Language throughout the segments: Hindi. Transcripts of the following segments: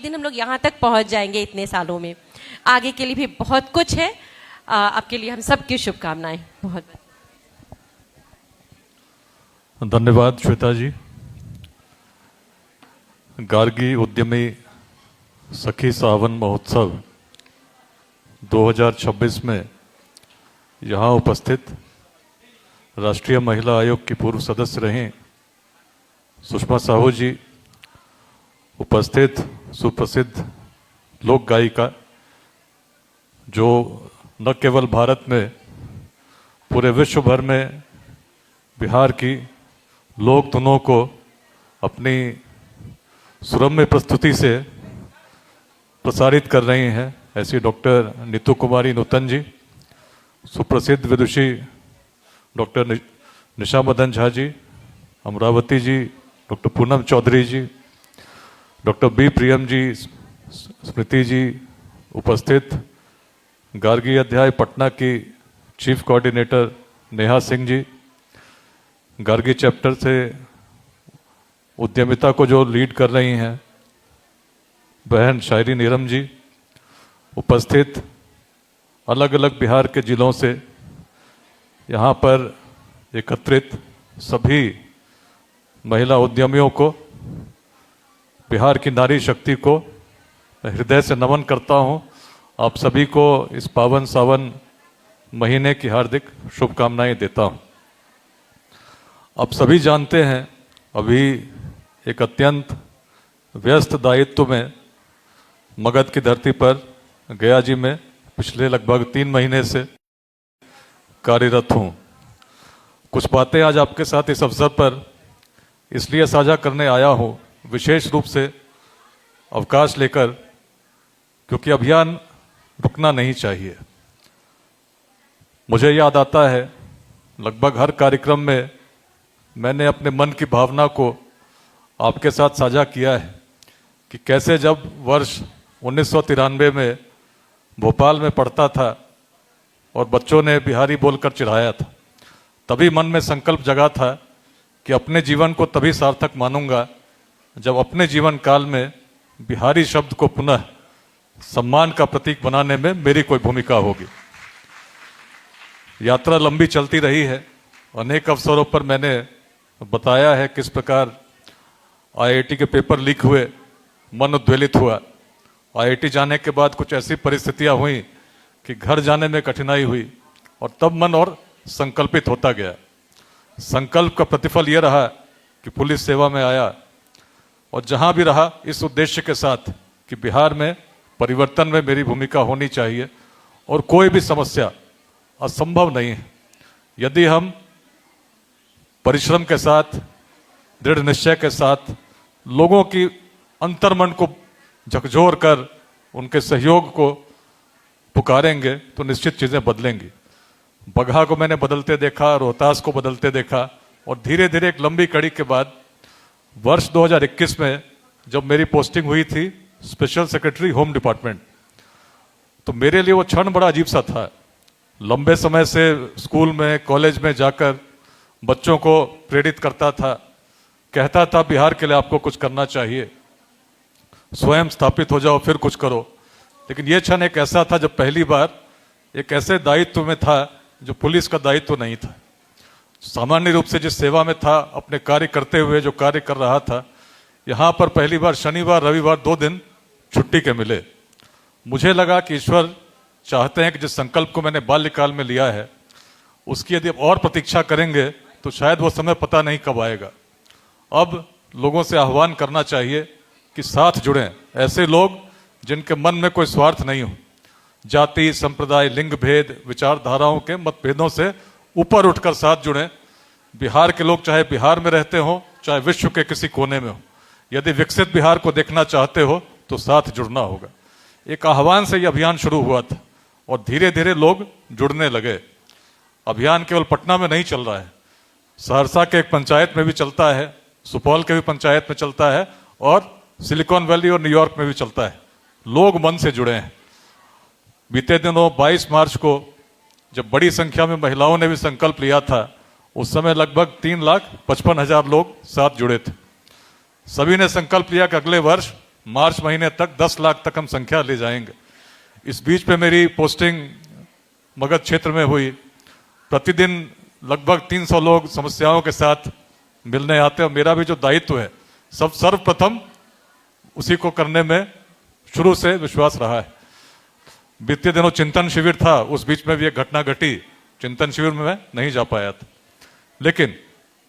दिन हम लोग यहाँ तक पहुँच जाएंगे इतने सालों में। आगे के लिए भी बहुत कुछ है। आपके लिए हम सबकी शुभकामनाएं। बहुत धन्यवाद श्वेता जी। गार्गी उद्यमी सखी सावन महोत्सव 2026 में यहाँ उपस्थित राष्ट्रीय महिला आयोग की पूर्व सदस्य रहीं सुषमा साहू जी, उपस्थित सुप्रसिद्ध लोक गायिका जो न केवल भारत में पूरे विश्व भर में बिहार की लोक धुनों को अपनी सुरम्य प्रस्तुति से प्रसारित कर रही हैं, ऐसी डॉक्टर नीतू कुमारी नूतन जी, सुप्रसिद्ध विदुषी डॉक्टर निशा मदन झा जी, अमरावती जी, डॉक्टर पूनम चौधरी जी, डॉक्टर बी प्रियम जी, स्मृति जी, उपस्थित गार्गी अध्याय पटना की chief coordinator Neha Singh ji, Gargi chapter से उद्यमिता को जो लीड कर रही हैं बहन शायरी नीरम जी, उपस्थित अलग अलग बिहार के जिलों से यहाँ पर एकत्रित सभी महिला उद्यमियों को, बिहार की नारी शक्ति को मैं हृदय से नमन करता हूँ। आप सभी को इस पावन सावन महीने की हार्दिक शुभकामनाएं देता हूँ। आप सभी जानते हैं अभी एक अत्यंत व्यस्त दायित्व में मगध की धरती पर गया जी में पिछले लगभग 3 महीने से कार्यरत हूँ। कुछ बातें आज आपके साथ इस अवसर पर इसलिए साझा करने आया हूँ, विशेष रूप से अवकाश लेकर, क्योंकि अभियान रुकना नहीं चाहिए। मुझे याद आता है लगभग हर कार्यक्रम में मैंने अपने मन की भावना को आपके साथ साझा किया है कि कैसे जब वर्ष 1993 में भोपाल में पढ़ता था और बच्चों ने बिहारी बोलकर चिढ़ाया था, तभी मन में संकल्प जगा था कि अपने जीवन को तभी सार्थक मानूंगा जब अपने जीवन काल में बिहारी शब्द को पुनः सम्मान का प्रतीक बनाने में मेरी कोई भूमिका होगी। यात्रा लंबी चलती रही है। अनेक अवसरों पर मैंने बताया है किस प्रकार आईआईटी के पेपर लीक हुए, मन उद्वेलित हुआ। आईआईटी जाने के बाद कुछ ऐसी परिस्थितियां हुई कि घर जाने में कठिनाई हुई और तब मन और संकल्पित होता गया। संकल्प का प्रतिफल यह रहा कि पुलिस सेवा में आया और जहां भी रहा इस उद्देश्य के साथ कि बिहार में परिवर्तन में मेरी भूमिका होनी चाहिए और कोई भी समस्या असंभव नहीं है यदि हम परिश्रम के साथ, दृढ़ निश्चय के साथ लोगों की अंतर्मन को झकझोर कर उनके सहयोग को पुकारेंगे तो निश्चित चीजें बदलेंगी। बगहा को मैंने बदलते देखा, रोहतास को बदलते देखा और धीरे धीरे एक लंबी कड़ी के बाद वर्ष 2021 में जब मेरी पोस्टिंग हुई थी स्पेशल सेक्रेटरी होम डिपार्टमेंट, तो मेरे लिए वो क्षण बड़ा अजीब सा था। लंबे समय से स्कूल में, कॉलेज में जाकर बच्चों को प्रेरित करता था, कहता था बिहार के लिए आपको कुछ करना चाहिए, स्वयं स्थापित हो जाओ फिर कुछ करो। लेकिन ये क्षण एक ऐसा था जब पहली बार एक ऐसे दायित्व में था जो पुलिस का दायित्व नहीं था। सामान्य रूप से जिस सेवा में था, अपने कार्य करते हुए जो कार्य कर रहा था, यहाँ पर पहली बार शनिवार रविवार 2 दिन छुट्टी के मिले। मुझे लगा कि ईश्वर चाहते हैं कि जिस संकल्प को मैंने बाल्यकाल में लिया है उसकी यदि और प्रतीक्षा करेंगे तो शायद वो समय पता नहीं कब आएगा। अब लोगों से आह्वान करना चाहिए कि साथ जुड़ें ऐसे लोग जिनके मन में कोई स्वार्थ नहीं हो, जाति, संप्रदाय, लिंग भेद, विचारधाराओं के मतभेदों से ऊपर उठकर साथ जुड़ें। बिहार के लोग चाहे बिहार में रहते हो, चाहे विश्व के किसी कोने में हो, यदि विकसित बिहार को देखना चाहते हो तो साथ जुड़ना होगा। एक आह्वान से यह अभियान शुरू हुआ था और धीरे धीरे लोग जुड़ने लगे। अभियान केवल पटना में नहीं चल रहा है, सहरसा के एक पंचायत में भी चलता है, सुपौल के भी पंचायत में चलता है और सिलिकॉन वैली और न्यूयॉर्क में भी चलता है। लोग मन से जुड़े हैं। बीते दिनों 22 मार्च को जब बड़ी संख्या में महिलाओं ने भी संकल्प लिया था, उस समय लगभग 3,55,000 लोग साथ जुड़े थे। सभी ने संकल्प लिया कि अगले वर्ष मार्च महीने तक 10 लाख तक हम संख्या ले जाएंगे। इस बीच में मेरी पोस्टिंग मगध क्षेत्र में हुई। प्रतिदिन लगभग 300 लोग समस्याओं के साथ मिलने आते हैं और मेरा भी जो दायित्व है सब सर्वप्रथम उसी को करने में शुरू से विश्वास रहा है। बीते दिनों चिंतन शिविर था, उस बीच में भी एक घटना घटी, चिंतन शिविर में मैं नहीं जा पाया था, लेकिन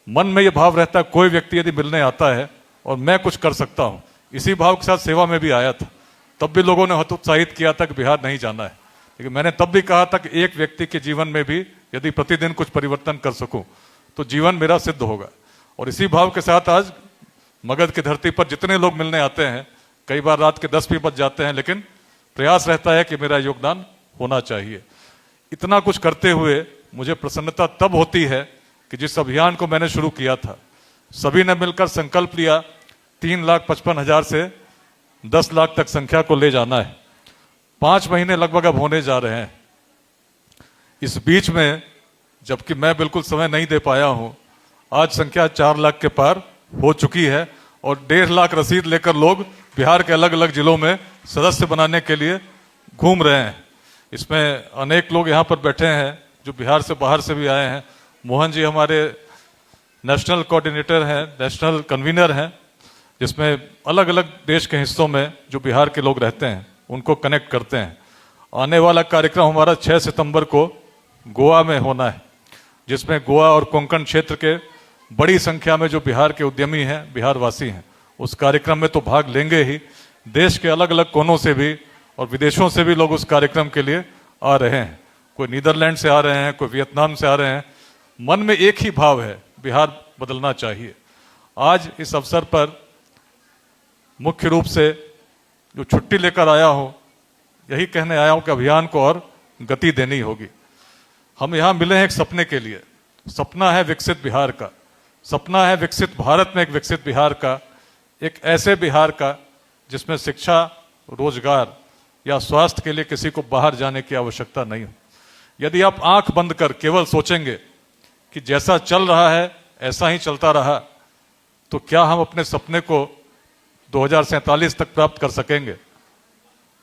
मन में यह भाव रहता है कोई व्यक्ति यदि मिलने आता है और मैं कुछ कर सकता हूं, इसी भाव के साथ सेवा में भी आया था। तब भी लोगों ने हतोत्साहित किया था कि बिहार नहीं जाना है, लेकिन मैंने तब भी कहा था कि एक व्यक्ति के जीवन में भी यदि प्रतिदिन कुछ परिवर्तन कर सकूं तो जीवन मेरा सिद्ध होगा। और इसी भाव के साथ आज मगध की धरती पर जितने लोग मिलने आते हैं, कई बार रात के 10 भी बज जाते हैं, लेकिन प्रयास रहता है कि मेरा योगदान होना चाहिए। इतना कुछ करते हुए मुझे प्रसन्नता तब होती है कि जिस अभियान को मैंने शुरू किया था, सभी ने मिलकर संकल्प लिया 3,55,000 से 10 लाख तक संख्या को ले जाना है। 5 महीने लगभग अब होने जा रहे हैं। इस बीच में जबकि मैं बिल्कुल समय नहीं दे पाया हूं, आज संख्या 4 लाख के पार हो चुकी है और 1.5 लाख रसीद लेकर लोग बिहार के अलग अलग जिलों में सदस्य बनाने के लिए घूम रहे हैं। इसमें अनेक लोग यहाँ पर बैठे हैं जो बिहार से बाहर से भी आए हैं। मोहन जी हमारे नेशनल कोऑर्डिनेटर हैं, नेशनल कन्वीनर हैं, जिसमें अलग अलग देश के हिस्सों में जो बिहार के लोग रहते हैं उनको कनेक्ट करते हैं। आने वाला कार्यक्रम हमारा 6 सितंबर को गोवा में होना है, जिसमें गोवा और कोंकण क्षेत्र के बड़ी संख्या में जो बिहार के उद्यमी हैं, बिहार वासी हैं, उस कार्यक्रम में तो भाग लेंगे ही। देश के अलग अलग कोनों से भी और विदेशों से भी लोग उस कार्यक्रम के लिए आ रहे हैं। कोई नीदरलैंड से आ रहे हैं, कोई वियतनाम से आ रहे हैं। मन में एक ही भाव है, बिहार बदलना चाहिए। आज इस अवसर पर मुख्य रूप से जो छुट्टी लेकर आया हूं, यही कहने आया हूं कि अभियान को और गति देनी होगी। हम यहां मिले हैं एक सपने के लिए। सपना है विकसित बिहार का, सपना है विकसित भारत में एक विकसित बिहार का, एक ऐसे बिहार का जिसमें शिक्षा, रोजगार या स्वास्थ्य के लिए किसी को बाहर जाने की आवश्यकता नहीं हो। यदि आप आंख बंद कर केवल सोचेंगे कि जैसा चल रहा है ऐसा ही चलता रहा, तो क्या हम अपने सपने को 2047 तक प्राप्त कर सकेंगे?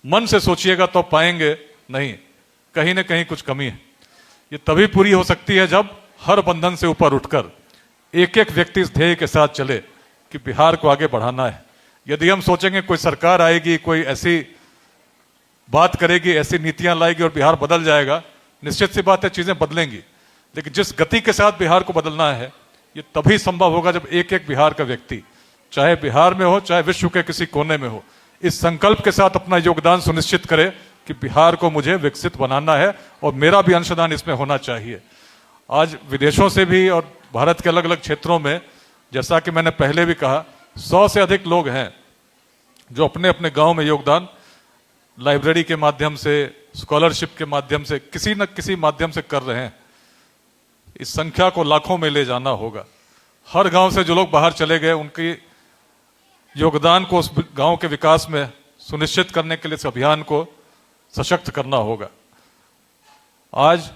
मन से सोचिएगा तो पाएंगे नहीं, कहीं ना कहीं कुछ कमी है। ये तभी पूरी हो सकती है जब हर बंधन से ऊपर उठकर एक एक व्यक्ति इस ध्येय के साथ चले कि बिहार को आगे बढ़ाना है। यदि हम सोचेंगे कोई सरकार आएगी, कोई ऐसी बात करेगी, ऐसी नीतियां लाएगी और बिहार बदल जाएगा, निश्चित सी बात है चीजें बदलेंगी, लेकिन जिस गति के साथ बिहार को बदलना है ये तभी संभव होगा जब एक एक बिहार का व्यक्ति, चाहे बिहार में हो चाहे विश्व के किसी कोने में हो, इस संकल्प के साथ अपना योगदान सुनिश्चित करे कि बिहार को मुझे विकसित बनाना है और मेरा भी अंशदान इसमें होना चाहिए। आज विदेशों से भी और भारत के अलग अलग क्षेत्रों में, जैसा कि मैंने पहले भी कहा, 100 से अधिक लोग हैं जो अपने अपने गांव में योगदान लाइब्रेरी के माध्यम से, स्कॉलरशिप के माध्यम से, किसी न किसी माध्यम से कर रहे हैं। इस संख्या को लाखों में ले जाना होगा। हर गांव से जो लोग बाहर चले गए उनकी योगदान को उस गांव के विकास में सुनिश्चित करने के लिए इस अभियान को सशक्त करना होगा। आज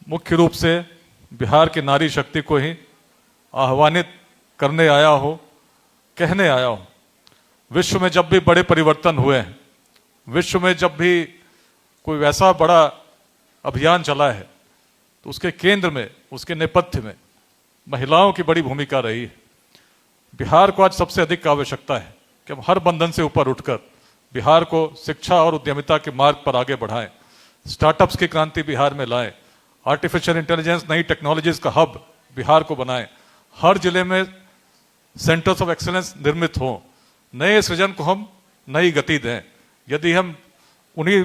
मुख्य रूप से बिहार की नारी शक्ति को ही आह्वानित करने आया हो, कहने आया हूं। विश्व में जब भी बड़े परिवर्तन हुए हैं, विश्व में जब भी कोई वैसा बड़ा अभियान चला है, तो उसके केंद्र में, उसके नेपथ्य में महिलाओं की बड़ी भूमिका रही है। बिहार को आज सबसे अधिक आवश्यकता है कि हम हर बंधन से ऊपर उठकर बिहार को शिक्षा और उद्यमिता के मार्ग पर आगे बढ़ाएं, स्टार्टअप्स की क्रांति बिहार में लाएं, आर्टिफिशियल इंटेलिजेंस, नई टेक्नोलॉजीज का हब बिहार को बनाएं, हर जिले में सेंटर्स ऑफ एक्सीलेंस निर्मित हों, नए सृजन को हम नई गति दें। यदि हम उन्हीं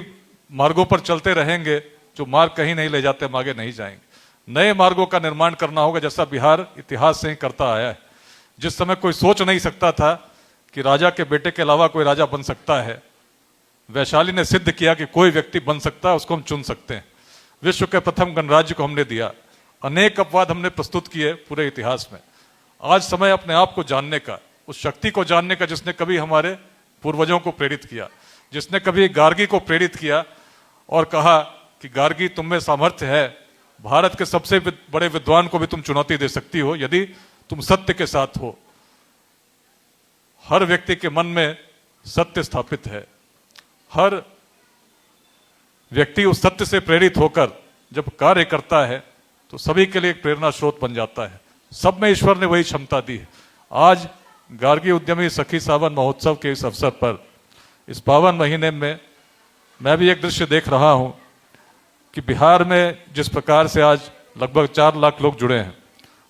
मार्गों पर चलते रहेंगे जो मार्ग कहीं नहीं ले जाते, हम आगे नहीं जाएंगे। नए मार्गों का निर्माण करना होगा, जैसा बिहार इतिहास से ही करता आया है। जिस समय कोई सोच नहीं सकता था कि राजा के बेटे के अलावा कोई राजा बन सकता है, वैशाली ने सिद्ध किया कि कोई व्यक्ति बन सकता है, उसको हम चुन सकते हैं। विश्व के प्रथम गणराज्य को हमने दिया। अनेक अपवाद हमने प्रस्तुत किए पूरे इतिहास में। आज समय अपने आप को जानने का, उस शक्ति को जानने का जिसने कभी हमारे पूर्वजों को प्रेरित किया, जिसने कभी गार्गी को प्रेरित किया और कहा कि गार्गी, तुम में सामर्थ्य है, भारत के सबसे बड़े विद्वान को भी तुम चुनौती दे सकती हो यदि तुम सत्य के साथ हो। हर व्यक्ति के मन में सत्य स्थापित है। हर व्यक्ति उस सत्य से प्रेरित होकर जब कार्य करता है तो सभी के लिए एक प्रेरणा स्रोत बन जाता है। सब में ईश्वर ने वही क्षमता दी है। आज गार्गी उद्यमी सखी सावन महोत्सव के इस अवसर पर, इस पावन महीने में मैं भी एक दृश्य देख रहा हूं कि बिहार में जिस प्रकार से आज लगभग 4 लाख लोग जुड़े हैं।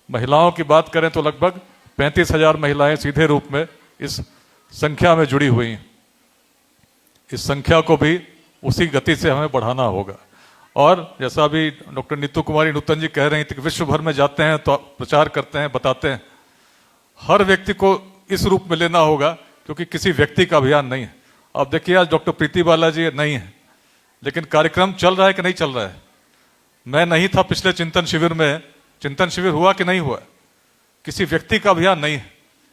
महिलाओं की बात करें तो लगभग 35,000 महिलाएं सीधे रूप में इस संख्या में जुड़ी हुई हैं। इस संख्या को भी उसी गति से हमें बढ़ाना होगा। और जैसा अभी डॉक्टर नीतू कुमारी नूतन जी कह रही थी कि विश्व भर में जाते हैं तो प्रचार करते हैं, बताते हैं। हर व्यक्ति को इस रूप में लेना होगा, क्योंकि किसी व्यक्ति का अभियान नहीं है। अब देखिए, आज डॉक्टर प्रीति बाला जी नहीं है, लेकिन कार्यक्रम चल रहा है कि नहीं चल रहा है। मैं नहीं था पिछले चिंतन शिविर में, चिंतन शिविर हुआ कि नहीं हुआ। किसी व्यक्ति का अभियान नहीं है,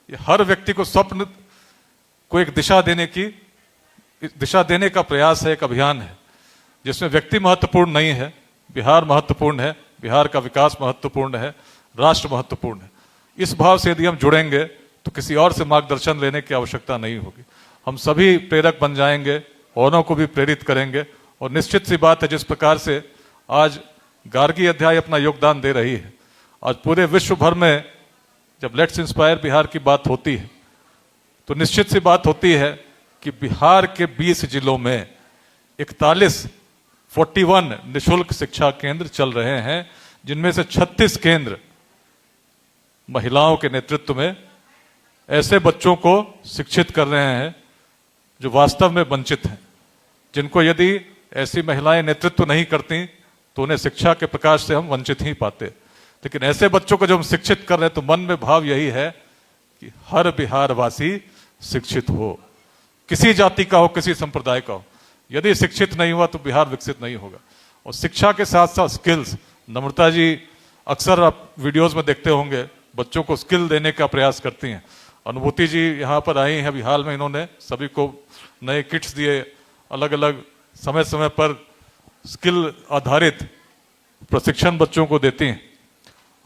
ये हर व्यक्ति को स्वप्न को एक दिशा देने का प्रयास है, एक अभियान है, जिसमें व्यक्ति महत्वपूर्ण नहीं है, बिहार महत्वपूर्ण है, बिहार का विकास महत्वपूर्ण है, राष्ट्र महत्वपूर्ण है। इस भाव से यदि हम जुड़ेंगे तो किसी और से मार्गदर्शन लेने की आवश्यकता नहीं होगी। हम सभी प्रेरक बन जाएंगे, औरों को भी प्रेरित करेंगे। और निश्चित सी बात है, जिस प्रकार से आज गार्गी अध्याय अपना योगदान दे रही है, आज पूरे विश्व भर में जब लेट्स इंस्पायर बिहार की बात होती है तो निश्चित सी बात होती है कि बिहार के 20 जिलों में 41 निःशुल्क शिक्षा केंद्र चल रहे हैं, जिनमें से 36 केंद्र महिलाओं के नेतृत्व में ऐसे बच्चों को शिक्षित कर रहे हैं जो वास्तव में वंचित हैं, जिनको यदि ऐसी महिलाएं नेतृत्व नहीं करती तो उन्हें शिक्षा के प्रकाश से हम वंचित ही पाते। लेकिन ऐसे बच्चों को जब हम शिक्षित कर रहे हैं तो मन में भाव यही है कि हर बिहारवासी शिक्षित हो, किसी जाति का हो, किसी संप्रदाय का हो। यदि शिक्षित नहीं हुआ तो बिहार विकसित नहीं होगा। और शिक्षा के साथ साथ स्किल्स, नम्रता जी अक्सर आप वीडियोस में देखते होंगे, बच्चों को स्किल देने का प्रयास करती हैं। अनुभूति जी यहाँ पर आई हैं, अभी हाल में इन्होंने सभी को नए किट्स दिए, अलग अलग समय समय पर स्किल आधारित प्रशिक्षण बच्चों को देती हैं।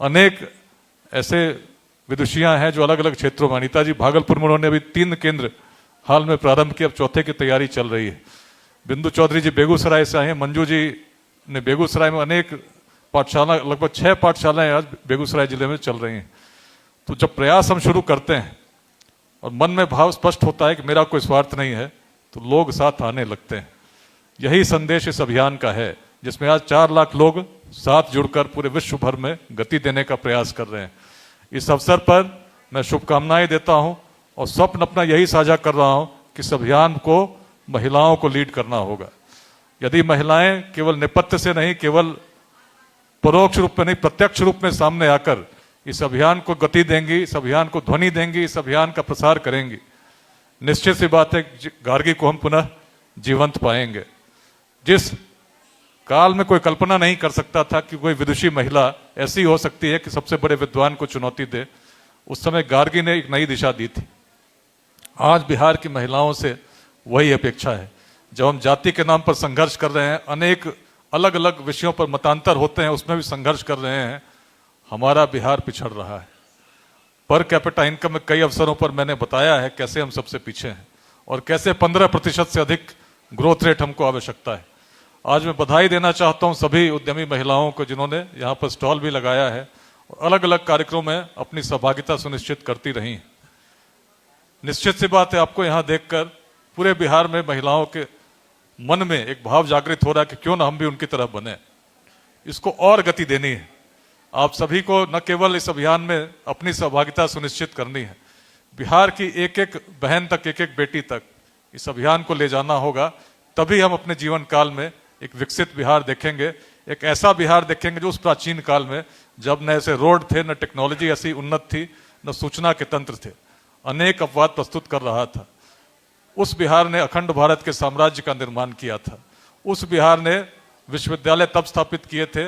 अनेक ऐसे विदुषियां हैं जो अलग अलग क्षेत्रों में, अनिता जी भागलपुर में उन्होंने अभी 3 केंद्र हाल में प्रारंभ किया, अब चौथे की तैयारी चल रही है। बिंदु चौधरी जी बेगूसराय से आए हैं, मंजू जी ने बेगूसराय में अनेक पाठशाला, लगभग 6 पाठशालाएं आज बेगूसराय जिले में चल रही हैं। तो जब प्रयास हम शुरू करते हैं और मन में भाव स्पष्ट होता है कि मेरा कोई स्वार्थ नहीं है, तो लोग साथ आने लगते हैं। यही संदेश इस अभियान का है, जिसमें आज 4 लाख लोग साथ जुड़कर पूरे विश्व भर में गति देने का प्रयास कर रहे हैं। इस अवसर पर मैं शुभकामनाएं देता हूं और स्वप्न अपना यही साझा कर रहा हूं कि इस अभियान को महिलाओं को लीड करना होगा। यदि महिलाएं केवल नेपथ्य से नहीं, केवल परोक्ष रूप में नहीं, प्रत्यक्ष रूप में सामने आकर इस अभियान को गति देंगी, इस अभियान को ध्वनि देंगी, इस अभियान का प्रसार करेंगी, निश्चित सी बात है गार्गी को हम पुनः जीवंत पाएंगे। जिस काल में कोई कल्पना नहीं कर सकता था कि कोई विदुषी महिला ऐसी हो सकती है कि सबसे बड़े विद्वान को चुनौती दे, उस समय गार्गी ने एक नई दिशा दी थी। आज बिहार की महिलाओं से वही अपेक्षा है। जब हम जाति के नाम पर संघर्ष कर रहे हैं, अनेक अलग अलग विषयों पर मतांतर होते हैं, उसमें भी संघर्ष कर रहे हैं, हमारा बिहार पिछड़ रहा है। पर कैपिटा इनकम में कई अवसरों पर मैंने बताया है कैसे हम सबसे पीछे हैं और कैसे 15% से अधिक ग्रोथ रेट हमको आवश्यकता है। आज मैं बधाई देना चाहता हूं सभी उद्यमी महिलाओं को जिन्होंने यहाँ पर स्टॉल भी लगाया है और अलग अलग कार्यक्रमों में अपनी सहभागिता सुनिश्चित करती रही। निश्चित सी बात है, आपको यहाँ देखकर पूरे बिहार में महिलाओं के मन में एक भाव जागृत हो रहा है कि क्यों ना हम भी उनकी तरह बने। इसको और गति देनी है। आप सभी को न केवल इस अभियान में अपनी सहभागिता सुनिश्चित करनी है, बिहार की एक एक बहन तक, एक एक बेटी तक इस अभियान को ले जाना होगा। तभी हम अपने जीवन काल में एक विकसित बिहार देखेंगे, एक ऐसा बिहार देखेंगे जो उस प्राचीन काल में जब न ऐसे रोड थे, न टेक्नोलॉजी ऐसी उन्नत थी, न सूचना के तंत्र थे, अनेक अपवाद प्रस्तुत कर रहा था। उस बिहार ने अखंड भारत के साम्राज्य का निर्माण किया था। उस बिहार ने विश्वविद्यालय तब स्थापित किए थे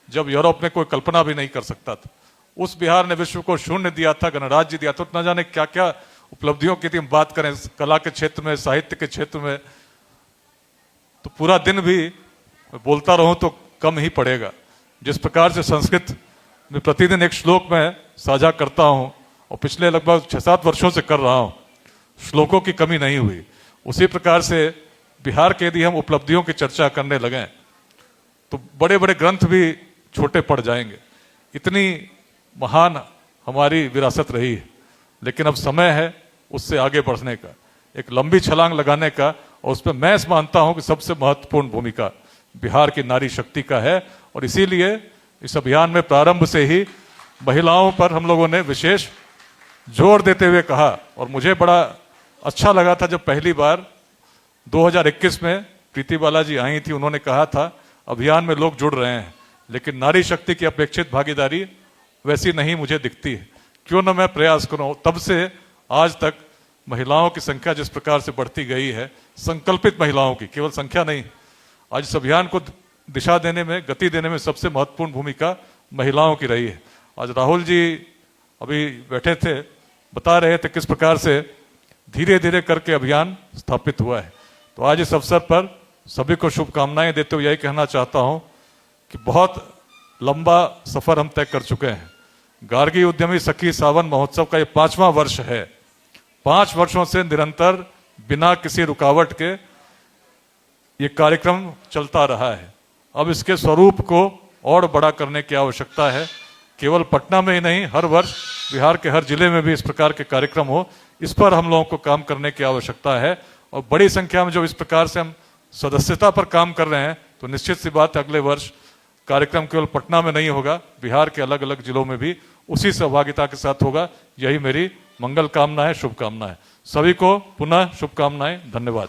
जब यूरोप में कोई कल्पना भी नहीं कर सकता था। उस बिहार ने विश्व को शून्य दिया था, गणराज्य दिया था। न जाने क्या क्या उपलब्धियों की हम बात करें कला के क्षेत्र में, साहित्य के क्षेत्र में, तो पूरा दिन भी बोलता रहूं तो कम ही पड़ेगा। जिस प्रकार से संस्कृत में प्रतिदिन एक श्लोक में साझा करता हूं और पिछले लगभग 6-7 वर्षों से कर रहा हूं, श्लोकों की कमी नहीं हुई। उसी प्रकार से बिहार के यदि हम उपलब्धियों की चर्चा करने लगें तो बड़े बड़े ग्रंथ भी छोटे पड़ जाएंगे। इतनी महान हमारी विरासत रही है, लेकिन अब समय है उससे आगे बढ़ने का, एक लंबी छलांग लगाने का। और उसमें मैं मानता हूं कि सबसे महत्वपूर्ण भूमिका बिहार की नारी शक्ति का है। और इसीलिए इस अभियान में प्रारंभ से ही महिलाओं पर हम लोगों ने विशेष जोर देते हुए कहा। और मुझे बड़ा अच्छा लगा था जब पहली बार 2021 में प्रीति बालाजी आई थी, उन्होंने कहा था अभियान में लोग जुड़ रहे हैं, लेकिन नारी शक्ति की अपेक्षित भागीदारी वैसी नहीं मुझे दिखती है, क्यों ना मैं प्रयास करूं। तब से आज तक महिलाओं की संख्या जिस प्रकार से बढ़ती गई है, संकल्पित महिलाओं की, केवल संख्या नहीं, आज इस अभियान को दिशा देने में, गति देने में सबसे महत्वपूर्ण भूमिका महिलाओं की रही है। आज राहुल जी अभी बैठे थे, बता रहे थे किस प्रकार से धीरे धीरे करके अभियान स्थापित हुआ है। तो आज इस अवसर पर सभी को शुभकामनाएं देते हुए यही कहना चाहता हूं कि बहुत लंबा सफर हम तय कर चुके हैं। गार्गी उद्यमी सखी सावन महोत्सव का ये 5वां वर्ष है। 5 वर्षों से निरंतर बिना किसी रुकावट के ये कार्यक्रम चलता रहा है। अब इसके स्वरूप को और बड़ा करने की आवश्यकता है। केवल पटना में ही नहीं, हर वर्ष बिहार के हर जिले में भी इस प्रकार के कार्यक्रम हो, इस पर हम लोगों को काम करने की आवश्यकता है। और बड़ी संख्या में जो इस प्रकार से हम सदस्यता पर काम कर रहे हैं, तो निश्चित सी बात है अगले वर्ष कार्यक्रम केवल पटना में नहीं होगा, बिहार के अलग अलग जिलों में भी उसी सहभागिता के साथ होगा। यही मेरी मंगल कामना है, शुभकामना है। सभी को पुनः शुभकामनाएं, धन्यवाद।